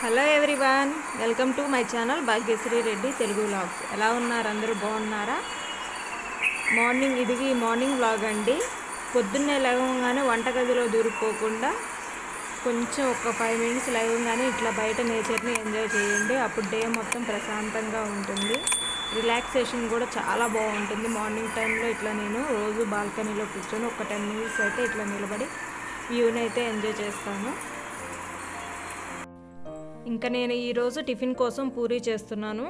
Hello everyone, welcome to my channel Bhagyashree Reddy Telugu vlogs. ఎలా ఉన్నారు? అందరూ బాగున్నారా? మార్నింగ్ వ్లాగ్ అండి. పొద్దున్నే లేవగానే వంటగదిలో దూరిపోకుండా కొంచెం ఒక 5 మినిట్స్ లేవగానే ఇట్లా బయట నేచర్ని ఎంజాయ్ చేయండి. అప్పుడు డే మొత్తం ప్రశాంతంగా ఉంటుంది. రిలాక్సేషన్ కూడా చాలా బాగుంటుంది. మార్నింగ్ టైంలో ఇట్లా నేను రోజు బాల్కనీలో కూర్చొని ఒక 10 మినిట్స్ అయితే ఇట్లా నిలబడి వ్యూని అయితే ఎంజాయ్ చేస్తాను. ఇంకా నేను ఈరోజు టిఫిన్ కోసం పూరీ చేస్తున్నాను.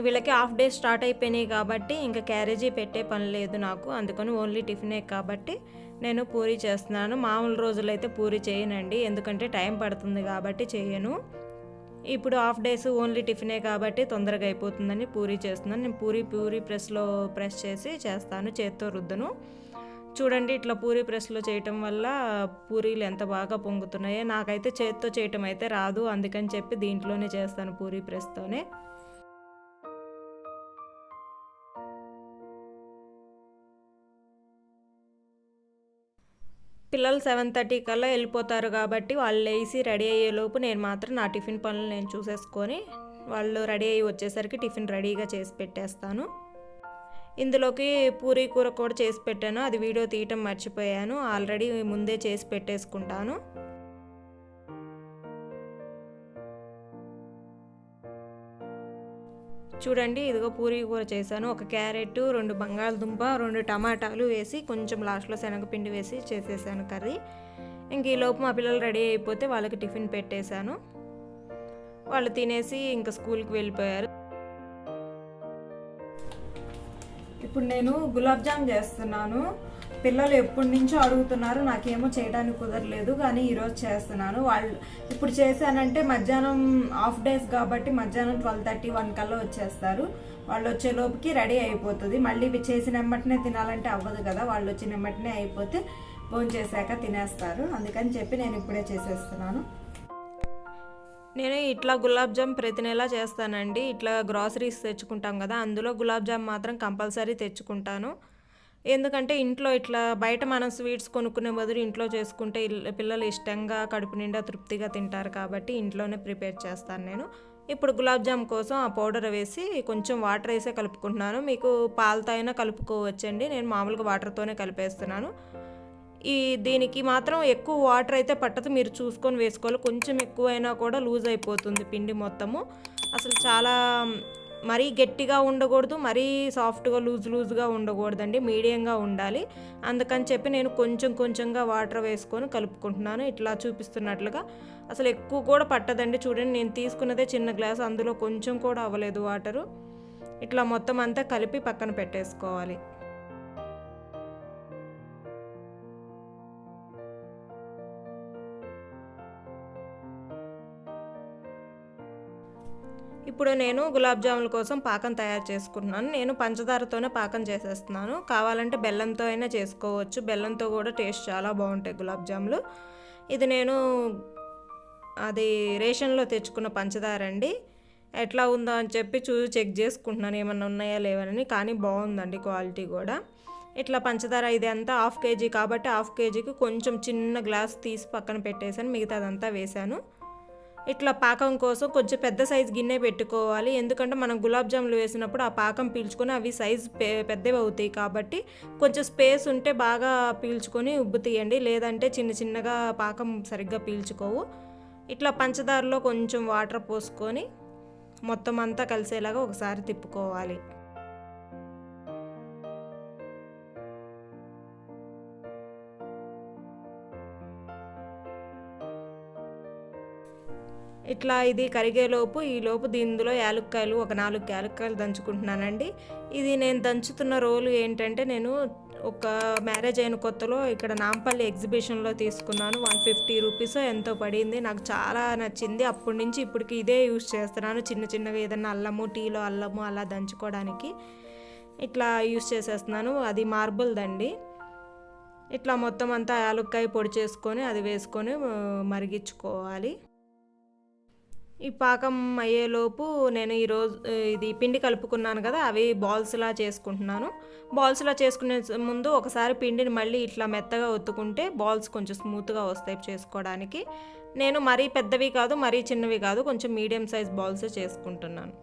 వీళ్ళకి హాఫ్ డే స్టార్ట్ అయిపోయినాయి కాబట్టి ఇంకా క్యారేజీ పెట్టే పని లేదు నాకు, అందుకని ఓన్లీ టిఫినే కాబట్టి నేను పూరీ చేస్తున్నాను. మామూలు రోజులైతే పూరీ చేయనండి, ఎందుకంటే టైం పడుతుంది కాబట్టి చేయను. ఇప్పుడు హాఫ్ డేస్ ఓన్లీ టిఫినే కాబట్టి తొందరగా అయిపోతుందని పూరీ చేస్తున్నాను. నేను పూరీ ప్రెస్లో ప్రెస్ చేసి చేస్తాను, చేత్తో రుద్దను. చూడండి, ఇట్లా పూరీ ప్రెస్లో చేయటం వల్ల పూరీలు ఎంత బాగా పొంగుతున్నాయో. నాకైతే చేత్తో చేయటం అయితే రాదు, అందుకని చెప్పి దీంట్లోనే చేస్తాను, పూరీ ప్రెస్తోనే. పిల్లలు 7:30 కల్లా వెళ్ళిపోతారు కాబట్టి వాళ్ళు లేచి రెడీ అయ్యేలోపు నేను మాత్రం నా టిఫిన్ పనులు నేను చూసేసుకొని వాళ్ళు రెడీ అయ్యి వచ్చేసరికి టిఫిన్ రెడీగా చేసి పెట్టేస్తాను. ఇందులోకి పూరీ కూర కూడా చేసి పెట్టాను, అది వీడియో తీయటం మర్చిపోయాను. ఆల్రెడీ ముందే చేసి పెట్టేసుకుంటాను. చూడండి, ఇదిగో పూరీ కూర చేశాను. ఒక క్యారెట్, 2 బంగాళదుంప, 2 టమాటాలు వేసి కొంచెం లాస్ట్లో శనగపిండి వేసి చేసేసాను కర్రీ. ఇంక ఈలోపు మా పిల్లలు రెడీ అయిపోతే వాళ్ళకి టిఫిన్ పెట్టేశాను. వాళ్ళు తినేసి ఇంకా స్కూల్కి వెళ్ళిపోయారు. ఇప్పుడు నేను గులాబ్ జామ్ చేస్తున్నాను. పిల్లలు ఎప్పటి నుంచో అడుగుతున్నారు, నాకేమో చేయడానికి కుదరలేదు, కానీ ఈరోజు చేస్తున్నాను. వాళ్ళు ఇప్పుడు చేశానంటే మధ్యాహ్నం హాఫ్ డేస్ కాబట్టి మధ్యాహ్నం 12:30-1 కల్లా వచ్చేస్తారు. వాళ్ళు వచ్చేలోపుకి రెడీ అయిపోతుంది. మళ్ళీ ఇవి చేసిన వెంటనే తినాలంటే అవ్వదు కదా, వాళ్ళు వచ్చిన వెంటనే అయిపోతే భోజనం చేశాక తినేస్తారు. అందుకని చెప్పి నేను ఇప్పుడే చేసేస్తున్నాను. నేను ఇట్లా గులాబ్ జామ్ ప్రతి నెల చేస్తానండి. ఇట్లా గ్రాసరీస్ తెచ్చుకుంటాం కదా, అందులో గులాబ్ జామ్ మాత్రం కంపల్సరీ తెచ్చుకుంటాను. ఎందుకంటే ఇంట్లో ఇట్లా బయట మనం స్వీట్స్ కొనుక్కునే బదులు ఇంట్లో చేసుకుంటే పిల్లలు ఇష్టంగా కడుపు నిండా తృప్తిగా తింటారు కాబట్టి ఇంట్లోనే ప్రిపేర్ చేస్తాను నేను. ఇప్పుడు గులాబ్ జామ్ కోసం ఆ పౌడర్ వేసి కొంచెం వాటర్ వేసే కలుపుకుంటున్నాను. మీకు పాలతో అయినా కలుపుకోవచ్చండి, నేను మామూలుగా వాటర్తోనే కలిపేస్తున్నాను. దీనికి మాత్రం ఎక్కువ వాటర్ అయితే పట్టదు, మీరు చూసుకొని వేసుకోవాలి. కొంచెం ఎక్కువైనా కూడా లూజ్ అయిపోతుంది పిండి మొత్తము. అసలు చాలా మరీ గట్టిగా ఉండకూడదు, మరీ సాఫ్ట్గా లూజ్గా ఉండకూడదండి, మీడియంగా ఉండాలి. అందుకని చెప్పి నేను కొంచెంగా వాటర్ వేసుకొని కలుపుకుంటున్నాను, ఇట్లా చూపిస్తున్నట్లుగా. అసలు ఎక్కువ కూడా పట్టదండి. చూడండి, నేను తీసుకున్నదే చిన్న గ్లాస్, అందులో కొంచెం కూడా అవ్వలేదు వాటరు. ఇట్లా మొత్తం అంతా కలిపి పక్కన పెట్టేసుకోవాలి. ఇప్పుడు నేను గులాబ్ జాముల కోసం పాకం తయారు చేసుకుంటున్నాను. నేను పంచదారతోనే పాకం చేసేస్తున్నాను. కావాలంటే బెల్లంతో అయినా చేసుకోవచ్చు, బెల్లంతో కూడా టేస్ట్ చాలా బాగుంటాయి గులాబ్ జాములు. ఇది నేను అది రేషన్లో తెచ్చుకున్న పంచదార అండి. ఎట్లా ఉందో అని చెప్పి చెక్ చేసుకుంటున్నాను, ఏమన్నా ఉన్నాయా లేవని. కానీ బాగుందండి క్వాలిటీ కూడా. ఇట్లా పంచదార ఇది అంతా 1/2 kg కాబట్టి 1/2 kgకి కొంచెం చిన్న గ్లాస్ తీసి పక్కన పెట్టేశాను, మిగతాదంతా వేశాను. ఇట్లా పాకం కోసం కొంచెం పెద్ద సైజు గిన్నె పెట్టుకోవాలి, ఎందుకంటే మనం గులాబ్ జాములు వేసినప్పుడు ఆ పాకం పీల్చుకొని అవి సైజు పెద్దవి అవుతాయి కాబట్టి కొంచెం స్పేస్ ఉంటే బాగా పీల్చుకొని ఉబ్బు తీయండి, లేదంటే చిన్నగా పాకం సరిగ్గా పీల్చుకోవు. ఇట్లా పంచదారలో కొంచెం వాటర్ పోసుకొని మొత్తం అంతా కలిసేలాగా ఒకసారి తిప్పుకోవాలి. ఇట్లా ఇది కరిగేలోపు ఈలోపు ఇందులో యాలక్కాయలు ఒక 4 యాలక్కాయలు దంచుకుంటున్నానండి. ఇది నేను దంచుతున్న రోలు ఏంటంటే, నేను ఒక మ్యారేజ్ అయిన కొత్తలో ఇక్కడ నాంపల్లి ఎగ్జిబిషన్లో తీసుకున్నాను. 150 రూపీస్ ఎంతో పడింది, నాకు చాలా నచ్చింది. అప్పటి నుంచి ఇప్పటికి ఇదే యూజ్ చేస్తున్నాను. చిన్నగా ఏదన్నా అల్లము, టీలో అల్లము అలా దంచుకోవడానికి ఇట్లా యూజ్ చేసేస్తున్నాను. అది మార్బుల్దండి. ఇట్లా మొత్తం అంతా యాలక్కాయ పొడి చేసుకొని అది వేసుకొని మరిగించుకోవాలి. ఈ పాకం అయ్యేలోపు నేను ఈరోజు ఇది పిండి కలుపుకున్నాను కదా, అవి బాల్స్లా చేసుకుంటున్నాను. బాల్స్లా చేసుకునే ముందు ఒకసారి పిండిని మళ్ళీ ఇట్లా మెత్తగా ఒత్తుకుంటే బాల్స్ కొంచెం స్మూత్గా వస్తాయి చేసుకోవడానికి. నేను మరీ పెద్దవి కాదు, మరీ చిన్నవి కాదు, కొంచెం మీడియం సైజ్ బాల్స్ చేసుకుంటున్నాను.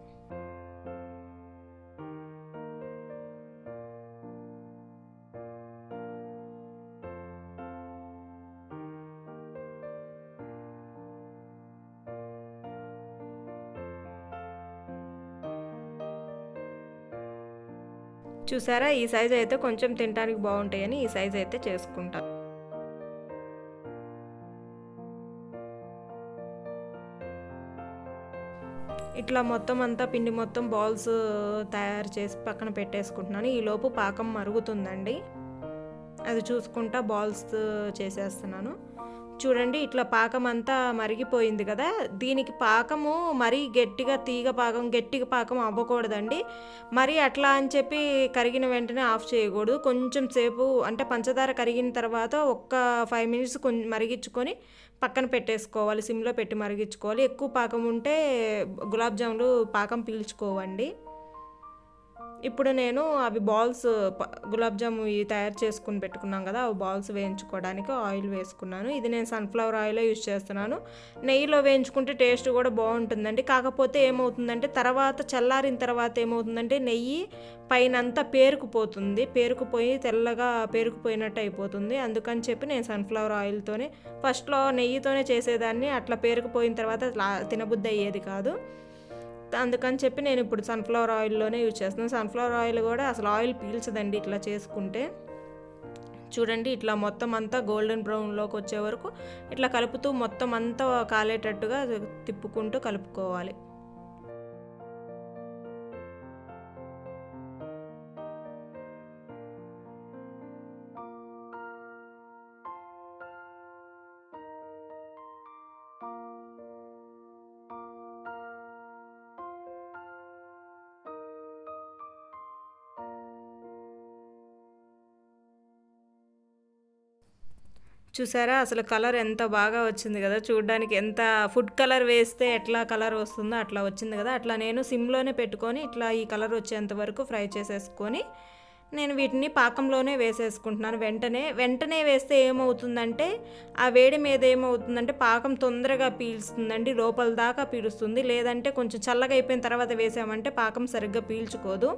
చూసారా, ఈ సైజ్ అయితే కొంచెం తినడానికి బాగుంటాయని ఈ సైజ్ అయితే చేసుకుంటాను. ఇట్లా మొత్తం అంతా పిండి మొత్తం బాల్స్ తయారు చేసి పక్కన పెట్టేసుకుంటున్నాను. ఈలోపు పాకం మరుగుతుందండి, అది చూసుకుంటా బాల్స్ చేసేస్తున్నాను. చూడండి, ఇట్లా పాకం అంతా మరిగిపోయింది కదా. దీనికి పాకము మరీ గట్టిగా గట్టిగా పాకం అవ్వకూడదండి. మరి అట్లా అని చెప్పి కరిగిన వెంటనే ఆఫ్ చేయకూడదు. కొంచెం సేపు అంటే పంచదార కరిగిన తర్వాత ఒక్క 5 మినిట్స్ కొంచెం మరిగించుకొని పక్కన పెట్టేసుకోవాలి, సిమ్లో పెట్టి మరిగించుకోవాలి. ఎక్కువ పాకం ఉంటే గులాబ్ జాములు పాకం పీల్చుకోవండి. ఇప్పుడు నేను అవి బాల్స్ గులాబ్ జాము తయారు చేసుకుని పెట్టుకున్నాం కదా, అవి బాల్స్ వేయించుకోవడానికి ఆయిల్ వేసుకున్నాను. ఇది నేను సన్ఫ్లవర్ ఆయిల్ యూజ్ చేస్తున్నాను. నెయ్యిలో వేయించుకుంటే టేస్ట్ కూడా బాగుంటుందండి. కాకపోతే ఏమవుతుందంటే చల్లారిన తర్వాత ఏమవుతుందంటే నెయ్యి పైనంతా పేరుకుపోయి తెల్లగా పేరుకుపోయినట్టు అయిపోతుంది. అందుకని చెప్పి నేను సన్ఫ్లవర్ ఆయిల్తోనే ఫస్ట్లో నెయ్యితోనే చేసేదాన్ని. అట్లా పేరుకుపోయిన తర్వాత తినబుద్ధి అయ్యేది కాదు. అందుకని చెప్పి నేను ఇప్పుడు సన్ఫ్లవర్ ఆయిల్లోనే యూజ్ చేస్తున్నాను. సన్ఫ్లవర్ ఆయిల్ కూడా అసలు ఆయిల్ పీల్చదండి ఇట్లా చేసుకుంటే. చూడండి, ఇట్లా మొత్తం అంతా గోల్డెన్ బ్రౌన్లోకి వచ్చే వరకు ఇట్లా కలుపుతూ మొత్తం అంతా కాలేటట్టుగా తిప్పుకుంటూ కలుపుకోవాలి. చూసారా, అసలు కలర్ ఎంత బాగా వచ్చింది కదా. చూడడానికి ఎంత ఫుడ్ కలర్ వేస్తే ఎట్లా కలర్ వస్తుందో అట్లా వచ్చింది కదా. అట్లా నేను సిమ్లోనే పెట్టుకొని ఇట్లా ఈ కలర్ వచ్చేంత వరకు ఫ్రై చేసేసుకొని నేను వీటిని పాకంలోనే వేసేసుకుంటున్నాను. వెంటనే వేస్తే ఏమవుతుందంటే ఆ వేడి మీద ఏమవుతుందంటే పాకం తొందరగా పీల్చుతుందండి, లోపల దాకా పీలుస్తుంది. లేదంటే కొంచెం చల్లగా అయిపోయిన తర్వాత వేసామంటే పాకం సరిగ్గా పీల్చుకోదు.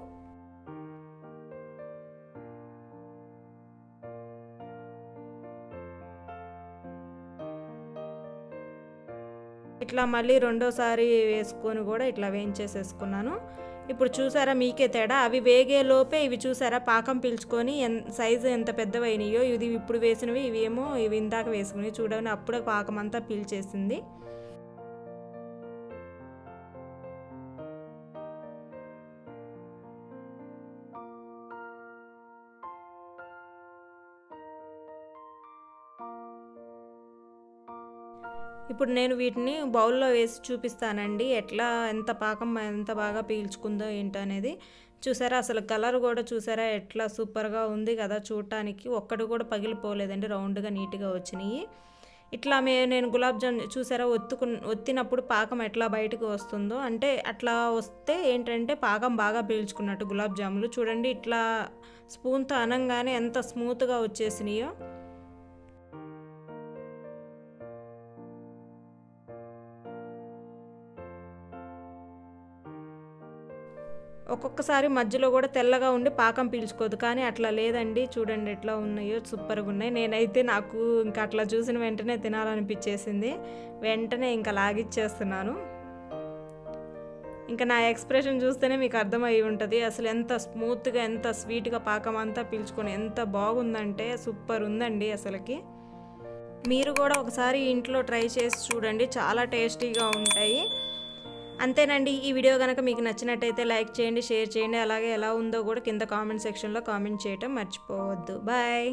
ఇట్లా మళ్ళీ రెండోసారి వేసుకొని కూడా ఇట్లా వేయించేసేసుకున్నాను. ఇప్పుడు చూసారా మీకే తేడా, అవి వేగేలోపే ఇవి చూసారా పాకం పీల్చుకొని సైజు ఎంత పెద్దవైనాయో. ఇది ఇప్పుడు వేసినవి, ఇవి ఇందాక వేసుకుని చూడండి, అప్పుడే పాకం అంతా పీల్చేసింది. ఇప్పుడు నేను వీటిని బౌల్లో వేసి చూపిస్తానండి, ఎంత బాగా పీల్చుకుందో ఏంటో అనేది. చూసారా, అసలు కలర్ కూడా చూసారా ఎట్లా సూపర్గా ఉంది కదా. చూడటానికి ఒక్కటి కూడా పగిలిపోలేదండి, రౌండ్గా నీట్గా వచ్చినాయి. ఇట్లా నేను గులాబ్ జామ్ చూసారా ఒత్తినప్పుడు పాకం ఎట్లా బయటకు వస్తుందో, అంటే అట్లా వస్తే ఏంటంటే పాకం బాగా పీల్చుకున్నట్టు గులాబ్ జాములు. చూడండి, ఇట్లా స్పూన్తో అనంగానే ఎంత స్మూత్గా వచ్చేసినాయో. ఒక్కొక్కసారి మధ్యలో కూడా తెల్లగా ఉండి పాకం పీల్చుకోదు, కానీ అట్లా లేదండి. చూడండి ఎట్లా ఉన్నాయో, సూపర్గా ఉన్నాయి. నేనైతే నాకు ఇంకా అట్లా చూసిన వెంటనే తినాలనిపించేసింది, వెంటనే ఇంకా లాగిచ్చేస్తున్నాను. ఇంకా నా ఎక్స్ప్రెషన్ చూస్తేనే మీకు అర్థమై ఉంటుంది అసలు ఎంత స్మూత్గా ఎంత స్వీట్గా పాకం అంతా పీల్చుకొని ఎంత బాగుందంటే సూపర్ ఉందండి అసలుకి. మీరు కూడా ఒకసారి ఇంట్లో ట్రై చేసి చూడండి, చాలా టేస్టీగా ఉంటాయి. అంతేనండి. ఈ వీడియో కనుక మీకు నచ్చినట్టయితే లైక్ చేయండి, షేర్ చేయండి. అలాగే ఎలా ఉందో కూడా కింద కామెంట్ సెక్షన్లో కామెంట్ చేయటం మర్చిపోవద్దు. బాయ్.